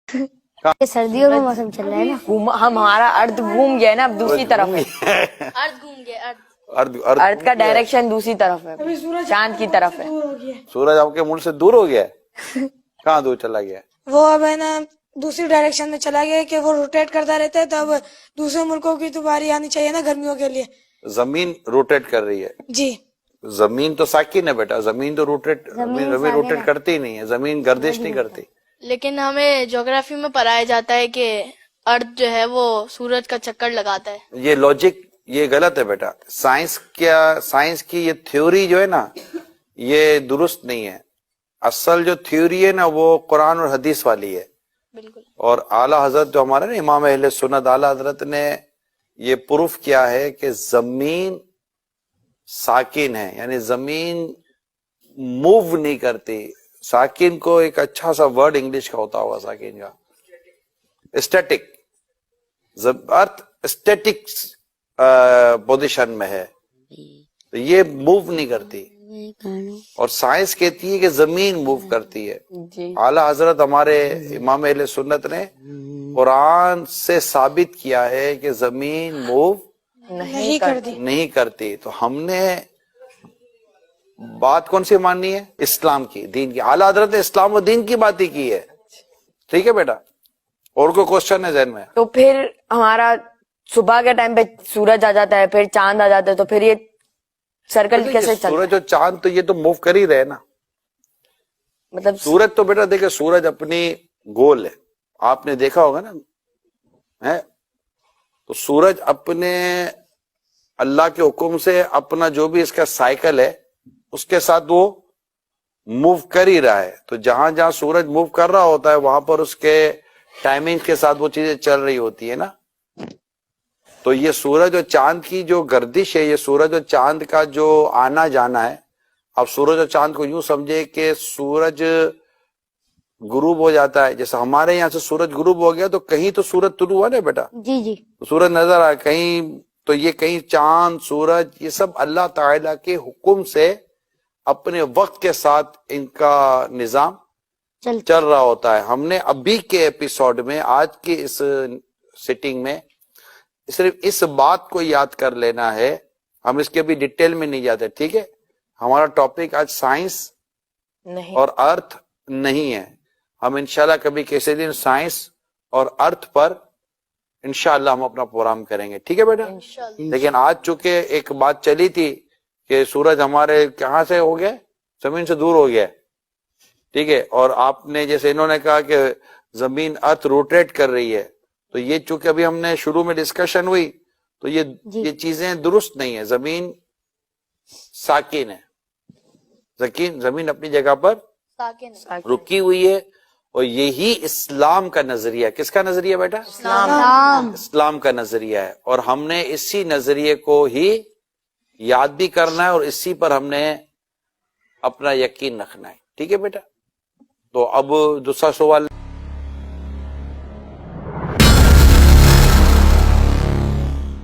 سردیوں کا موسم چل رہا ہے نا، ہمارا ارتھ گھوم گیا ہے نا، اب دوسری طرف ہے، ارتھ گھوم گیا، ارتھ کا ڈائریکشن دوسری طرف ہے، چاند کی طرف ہے۔ سورج آپ کے ملک سے دور ہو گیا ہے؟ کہاں دور چلا گیا ہے؟ وہ اب ہے نا دوسری ڈائریکشن میں چلا گیا کہ وہ روٹیٹ کرتا رہتا ہے، تو اب دوسرے ملکوں کی تو باری آنی چاہیے نا گرمیوں کے لیے۔ زمین روٹیٹ کر رہی ہے؟ جی زمین تو ساکن ہے بیٹا، زمین تو روٹیٹ کرتی ہی نہیں ہے، زمین گردش نہیں کرتی۔ لیکن ہمیں جغرافی میں پڑھایا جاتا ہے کہ ارتھ جو ہے وہ سورج کا چکر لگاتا ہے۔ یہ لاجک یہ غلط ہے بیٹا، سائنس کی یہ تھیوری جو ہے نا یہ درست نہیں ہے۔ اصل جو تھیوری ہے نا وہ قرآن اور حدیث والی ہے، بالکل۔ اور اعلیٰ حضرت جو ہمارے نا امام اہل سنت اعلیٰ حضرت نے یہ پروف کیا ہے کہ زمین ساکن ہے، یعنی زمین موو نہیں کرتی۔ ساکن کو ایک اچھا سا ورڈ انگلش کا ہوتا ہوگا، ساکن کا اسٹیٹک، ارتھ اسٹیٹک پوزیشن میں ہے، تو یہ موو نہیں کرتی، اور سائنس کہتی ہے کہ زمین موو کرتی ہے۔ اعلیٰ حضرت ہمارے امام اہل سنت نے قرآن سے ثابت کیا ہے کہ زمین موو نہیں کرتی، تو ہم نے بات کون سی ماننی ہے؟ اسلام کی، دین کی۔ اعلیٰ حضرت نے اسلام و دین کی بات ہی کی ہے، ٹھیک ہے بیٹا؟ اور کوئی کوشچن ہے ذہن میں؟ تو پھر ہمارا صبح کے ٹائم پہ سورج آ جاتا ہے، پھر چاند آ جاتا ہے، تو پھر یہ سرکل کیسے چلتا ہے؟ سورج اور چاند تو یہ تو موو کر ہی رہے نا، مطلب سورج تو بیٹا دیکھیں سورج اپنی گول ہے، آپ نے دیکھا ہوگا نا، تو سورج اپنے اللہ کے حکم سے اپنا جو بھی اس کا سائیکل ہے اس کے ساتھ وہ موو کر ہی رہا ہے، تو جہاں جہاں سورج موو کر رہا ہوتا ہے وہاں پر اس کے ٹائمنگ کے ساتھ وہ چیزیں چل رہی ہوتی ہے نا۔ تو یہ سورج اور چاند کی جو گردش ہے، یہ سورج اور چاند کا جو آنا جانا ہے، اب سورج اور چاند کو یوں سمجھے کہ سورج غروب ہو جاتا ہے، جیسے ہمارے یہاں سے سورج غروب ہو گیا تو کہیں تو سورج طلوع ہوا نا بیٹا، جی جی، سورج نظر آئے کہیں، تو یہ کہیں چاند سورج یہ سب اللہ تعالیٰ کے حکم سے اپنے وقت کے ساتھ ان کا نظام چل رہا ہوتا ہے۔ ہم نے ابھی کے ایپیسوڈ میں، آج کی اس سیٹنگ میں صرف اس بات کو یاد کر لینا ہے، ہم اس کے بھی ڈیٹیل میں نہیں جاتے، ٹھیک ہے؟ ہمارا ٹاپک آج سائنس اور ارتھ نہیں ہے، ہم انشاءاللہ کبھی کسی دن سائنس اور ارتھ پر انشاءاللہ ہم اپنا پروگرام کریں گے، ٹھیک ہے بیٹا؟ لیکن آج چونکہ ایک بات چلی تھی کہ سورج ہمارے کہاں سے ہو گیا، زمین سے دور ہو گیا، ٹھیک ہے؟ اور آپ نے جیسے انہوں نے کہا کہ زمین ارتھ روٹیٹ کر رہی ہے، تو یہ چونکہ ابھی ہم نے شروع میں ڈسکشن ہوئی تو یہ چیزیں درست نہیں ہے، زمین ساکن ہے، زمین اپنی جگہ پر رکی ہوئی ہے، اور یہی اسلام کا نظریہ، کس کا نظریہ بیٹا؟ اسلام کا نظریہ ہے، اور ہم نے اسی نظریے کو ہی یاد بھی کرنا ہے اور اسی پر ہم نے اپنا یقین رکھنا ہے، ٹھیک ہے بیٹا؟ تو اب دوسرا سوال